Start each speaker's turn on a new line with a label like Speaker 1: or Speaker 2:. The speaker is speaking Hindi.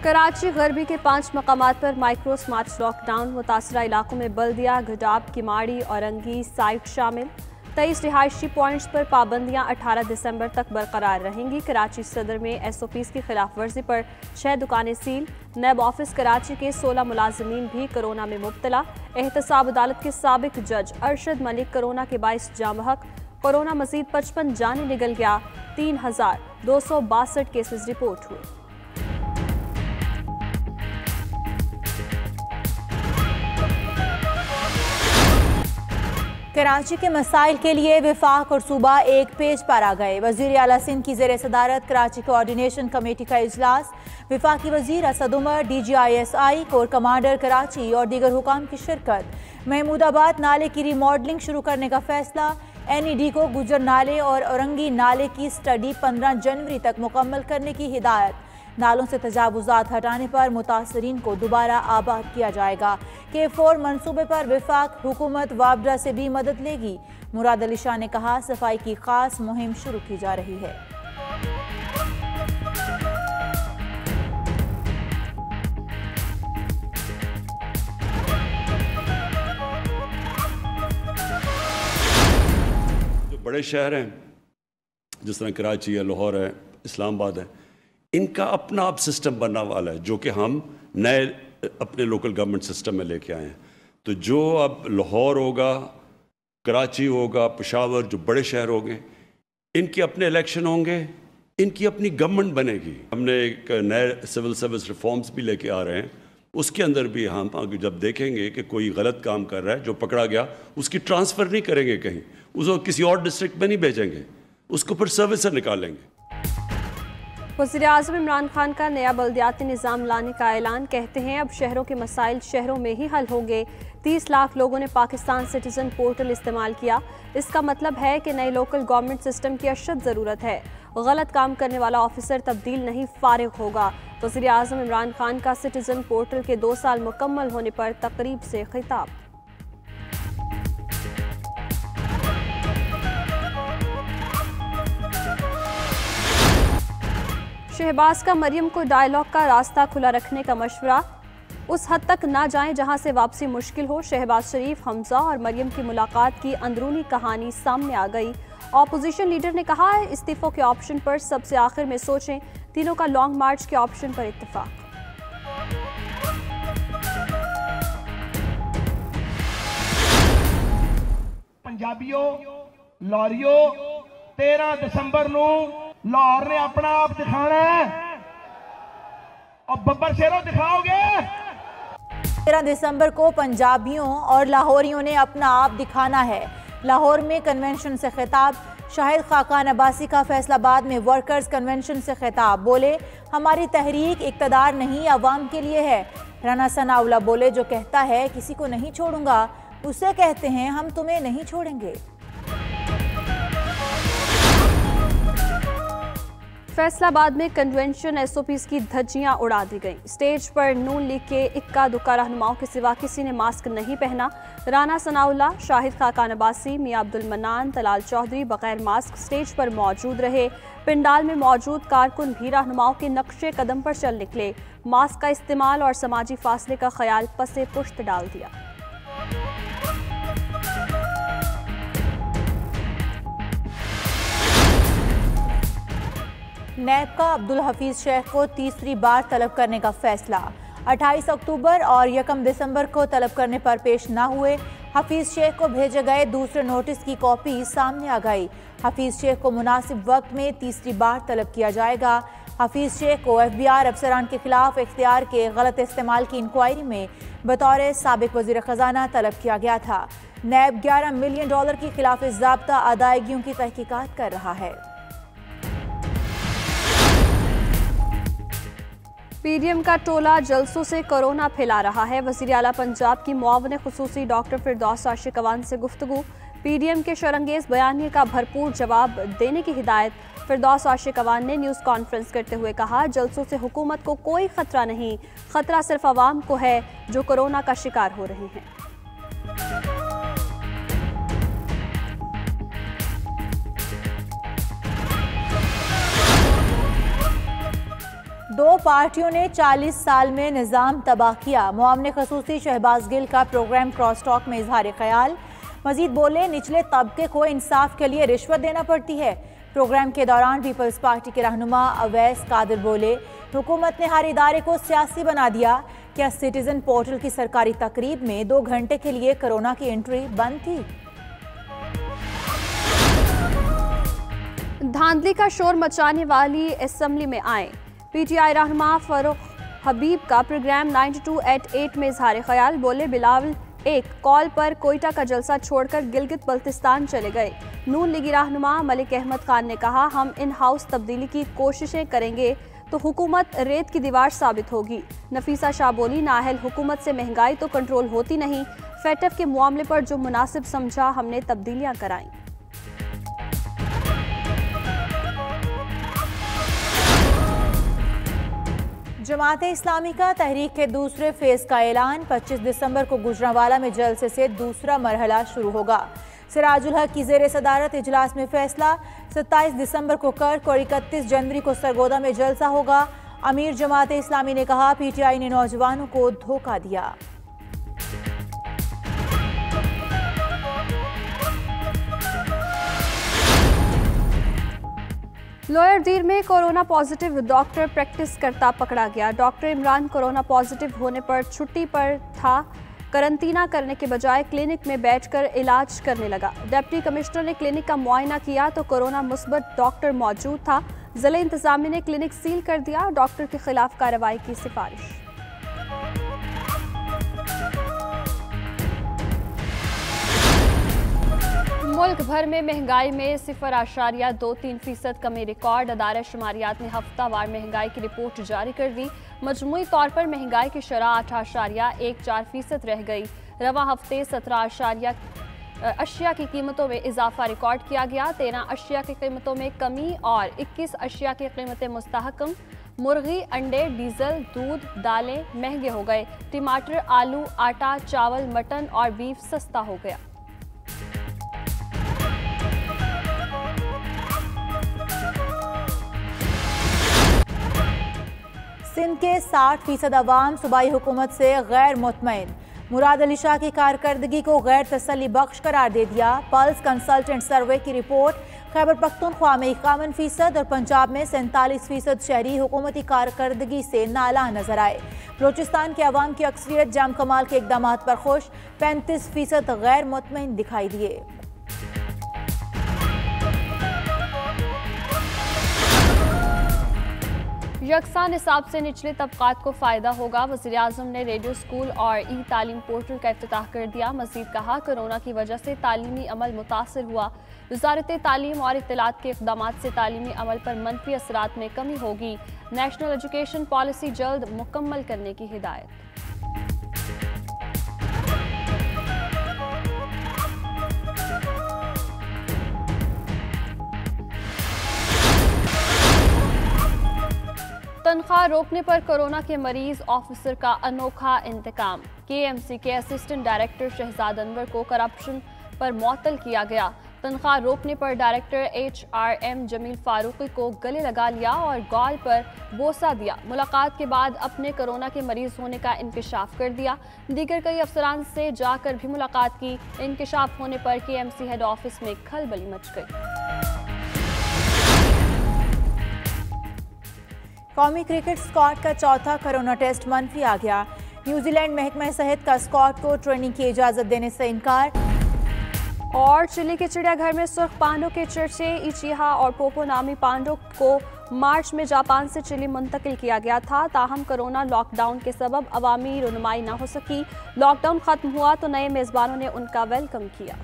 Speaker 1: कराची गर्मी के 5 मकामात पर माइक्रो स्मार्ट लॉकडाउन, मुतासरा इलाकों में बल्दिया, घडाब, किमाड़ी, औरंगी साइट शामिल। 23 रिहायशी पॉइंट्स पर पाबंदियां 18 दिसंबर तक बरकरार रहेंगी। कराची सदर में SOPs की खिलाफ वर्जी पर 6 दुकानें सील। नैब ऑफिस कराची के 16 मुलाजमीन भी कोरोना में मुब्तला। एहतसाब अदालत के साबिक जज अरशद मलिक कोरोना के बाइस जामहक। कोरोना मजीद 55 जाने निकल गया। 3262 केसेस रिपोर्ट हुए।
Speaker 2: कराची के मसाइल के लिए विफाक और सूबा एक पेज पर आ गए। वज़ीर आला सिंध की ज़ेर सदारत कराची कोऑर्डिनेशन कमेटी का इजलास। विफाकी वज़ीर Asad Umar, DGISI, corps commander Karachi और दीगर हुकाम की शिरकत। महमूदाबाद नाले की रीमॉडलिंग शुरू करने का फैसला। NED को गुजर नाले और औरंगी नाले की स्टडी 15 जनवरी तक मुकम्मल करने की हिदायत। नालों से तजावुज़ात हटाने पर मुतासरीन को दोबारा आबाद किया जाएगा। K4 मनसूबे पर विफाक हुकूमत वाबडा से भी मदद लेगी। मुराद अली शाह ने कहा, सफाई की खास मुहिम शुरू की जा रही है।
Speaker 3: जो बड़े शहर हैं जिस तरह कराची है, लाहौर है, इस्लामाबाद है, इनका अपना अब सिस्टम बनने वाला है जो कि हम नए अपने लोकल गवर्नमेंट सिस्टम में लेके आए हैं। तो जो अब लाहौर होगा, कराची होगा, पेशावर, जो बड़े शहर होंगे, इनके अपने इलेक्शन होंगे, इनकी अपनी गवर्नमेंट बनेगी। हमने एक नए सिविल सर्विस रिफॉर्म्स भी लेके आ रहे हैं। उसके अंदर भी हम जब देखेंगे कि कोई गलत काम कर रहा है, जो पकड़ा गया, उसकी ट्रांसफ़र नहीं करेंगे कहीं, उसको किसी और डिस्ट्रिक्ट में नहीं भेजेंगे, उसको फिर सर्विस से निकालेंगे।
Speaker 1: वज़ीर-ए-आज़म इमरान खान का नया बल्दियाती निज़ाम लाने का ऐलान। कहते हैं अब शहरों के मसाइल शहरों में ही हल होंगे। 30 लाख लोगों ने पाकिस्तान सिटीजन पोर्टल इस्तेमाल किया। इसका मतलब है कि नए लोकल गवर्नमेंट सिस्टम की अशद ज़रूरत है। गलत काम करने वाला ऑफिसर तब्दील नहीं, फारिग होगा। वज़ीर-ए-आज़म इमरान खान का सिटीजन पोर्टल के 2 साल मुकम्मल होने पर तकरीब से खिताब। शहबाज का मरियम को डायलॉग का रास्ता खुला रखने का मशवरा। उस हद तक ना जाएं जहां से वापसी मुश्किल हो। शहबाज शरीफ, हमजा और मरियम की मुलाकात की अंदरूनी कहानी सामने आ गई। ऑपोजिशन लीडर ने कहा है, इस्तीफों के ऑप्शन पर सबसे आखिर में सोचें। तीनों का लॉन्ग मार्च के ऑप्शन पर इत्तेफाक।
Speaker 4: पंजाबियों, लाहौरियों, 13 दिसंबर नूं लाहौर ने अपना आप दिखाना है और बब्बर शेरों दिखाओगे।
Speaker 2: 13 दिसंबर को पंजाबियों और लाहौरियों ने अपना आप दिखाना है। लाहौर में कन्वेंशन से खिताब। शाहिद खाकान अब्बासी का फैसलाबाद में वर्कर्स कन्वेंशन से खिताब। बोले, हमारी तहरीक इक़्तिदार नहीं, अवाम के लिए है। राना सनाउल्लाह बोले, जो कहता है किसी को नहीं छोड़ूंगा, उसे कहते हैं हम तुम्हें नहीं छोड़ेंगे।
Speaker 1: फैसलाबाद में कन्वेंशन SOPs की धज्जियां उड़ा दी गईं। स्टेज पर नून लीग के इक्का दुक्का रहनुमाओं के सिवा किसी ने मास्क नहीं पहना। राना सनाउल्लाह, शाहिद खाकान अब्बासी, मियां अब्दुल मन्नान, तलाल चौधरी बगैर मास्क स्टेज पर मौजूद रहे। पिंडाल में मौजूद कारकुन भी रहनुमाओं के नक्शे कदम पर चल निकले। मास्क का इस्तेमाल और समाजी फासले का ख्याल पसे पुश्त डाल दिया।
Speaker 2: नैब का अब्दुल हफीज शेख को तीसरी बार तलब करने का फैसला। 28 अक्टूबर और 1 दिसंबर को तलब करने पर पेश न हुए। हफीज शेख को भेजे गए दूसरे नोटिस की कॉपी सामने आ गई। हफीज शेख को मुनासिब वक्त में तीसरी बार तलब किया जाएगा। हफीज शेख को FBI अफसरान के खिलाफ इख्तियार के गलत इस्तेमाल की इंक्वायरी में बतौर साबिक वज़ीर ख़जाना तलब किया गया था। नैब $11 मिलियन की खिलाफ ज़ाब्ता अदायगियों की तहकीकात कर रहा है।
Speaker 1: PDM का टोला जलसों से कोरोना फैला रहा है। वज़ीर आला पंजाब की मुआविन खुसूसी डॉक्टर फिरदौस आशिक अवान से गुफ्तगू। PDM के शरंगेज बयानिए का भरपूर जवाब देने की हिदायत। फिरदौस आशिक अवान ने न्यूज़ कॉन्फ्रेंस करते हुए कहा, जलसों से हुकूमत को कोई खतरा नहीं, खतरा सिर्फ अवाम को है जो कोरोना का शिकार हो रहे हैं।
Speaker 2: दो पार्टियों ने 40 साल में निज़ाम तबाह किया। मुआमले खसूसी शहबाज गिल का प्रोग्राम क्रॉस टॉक में इजहार ख्याल। मजीद बोले, निचले तबके को इंसाफ के लिए रिश्वत देना पड़ती है। प्रोग्राम के दौरान पीपल्स पार्टी के रहनुमा अवैस कादिर बोले, हुकूमत ने हर इदारे को सियासी बना दिया। क्या सिटीजन पोर्टल की सरकारी तकरीब में 2 घंटे के लिए कोरोना की एंट्री बंद थी?
Speaker 1: धांधली का शोर मचाने वाली असेंबली में आए। पीटीआई रहनुमा फरूक हबीब का प्रोग्राम 92@8 में इजहार ख्याल। बोले, बिलावल एक कॉल पर कोयटा का जलसा छोड़कर गिलगित बल्तिस्तान चले गए। नून लीगी रहनुमा मलिक अहमद खान ने कहा, हम इन हाउस तब्दीली की कोशिशें करेंगे तो हुकूमत रेत की दीवार साबित होगी। नफीसा शाह बोली, नाअहल हुकूमत से महंगाई तो कंट्रोल होती नहीं। फेटफ के मामले पर जो मुनासिब समझा हमने तब्दीलियां कराई।
Speaker 2: जमात इस्लामी का तहरीक के दूसरे फेज का ऐलान। 25 दिसंबर को गुजरांवाला में जलसे से दूसरा मरहला शुरू होगा। सिराजुल हक की जेर सदारत इजलास में फैसला। 27 दिसंबर को कर्क और 31 जनवरी को सरगोदा में जलसा होगा। अमीर जमात इस्लामी ने कहा, पीटीआई ने नौजवानों को धोखा दिया।
Speaker 1: लोअर दीर में कोरोना पॉजिटिव डॉक्टर प्रैक्टिस करता पकड़ा गया। डॉक्टर इमरान कोरोना पॉजिटिव होने पर छुट्टी पर था। करंतना करने के बजाय क्लिनिक में बैठकर इलाज करने लगा। डिप्टी कमिश्नर ने क्लिनिक का मुआयना किया तो कोरोना मुस्बत डॉक्टर मौजूद था। जिला इंतजामिया ने क्लिनिक सील कर दिया। डॉक्टर के खिलाफ कार्रवाई की सिफारिश। मुल्क भर में महंगाई में 0.23% कमी रिकॉर्ड। अदारा शुमारियात ने हफ्तावार महंगाई की रिपोर्ट जारी कर दी। मजमूई तौर पर महंगाई की शरह 8.14% रह गई। रवा हफ्ते 17 अशिया की कीमतों में इजाफा रिकॉर्ड किया गया। 13 अशिया की कीमतों में कमी और 21 अशिया की कीमतें मुस्तहकम। मुर्गी, अंडे, डीजल, दूध, दालें महंगे हो गए। टमाटर, आलू, आटा, चावल, मटन और बीफ सस्ता हो गया।
Speaker 2: सिंध के 60% अवाम सूबाई हुकूमत से गैर मुतमईन। मुराद अली शाह की कारकर्दगी को गैर तसल्ली बख्श करार दे दिया। पल्स कंसल्टेंट सर्वे की रिपोर्ट, खैबर पख्तूनख्वा में 51% और पंजाब में 47% शहरी हुकूमती कारकर्दगी से नाला नजर आए। बलोचिस्तान के अवाम की अक्सरियत जाम कमाल के इकदाम पर खुश। 35% गैर मुतमईन दिखाई दिए।
Speaker 1: यकसा निसाब से निचले तबकात को फ़ायदा होगा। वज़ीर आज़म ने रेडियो स्कूल और ई तालीम पोर्टल का इफ्तिताह कर दिया। मज़ीद कहा, कोरोना की वजह से तालीमी अमल मुतासर हुआ। वज़ारत तालीम और इत्तलात के इक़दामात से तालीमी अमल पर मनफी असरात में कमी होगी। नेशनल एजुकेशन पॉलिसी जल्द मुकम्मल करने की हिदायत। तनख्वाह रोकने पर कोरोना के मरीज ऑफिसर का अनोखा इंतकाम। केएमसी के असिस्टेंट डायरेक्टर शहजाद अनवर को करप्शन पर मुअत्तल किया गया। तनख्वाह रोकने पर डायरेक्टर HRM जमील फारूकी को गले लगा लिया और गाल पर बोसा दिया। मुलाकात के बाद अपने कोरोना के मरीज होने का इंकशाफ कर दिया। दीगर कई अफसरान से जाकर भी मुलाकात की। इंकशाफ होने पर KMC हेड ऑफिस में खलबली मच गई।
Speaker 2: कौमी क्रिकेट स्क्वाड का चौथा कोरोना टेस्ट मनफी आ गया। न्यूजीलैंड महकमा सेहत का स्क्वाड को ट्रेनिंग की इजाजत देने से इनकार।
Speaker 1: और चिली के चिड़ियाघर में सुर्ख पांडों के चर्चे। इचिहा और पोपो नामी पांडों को मार्च में जापान से चिली मुंतकिल किया गया था। ताहम कोरोना लॉकडाउन के सबब अवामी रुनुमाई न हो सकी। लॉकडाउन खत्म हुआ तो नए मेजबानों ने उनका वेलकम किया।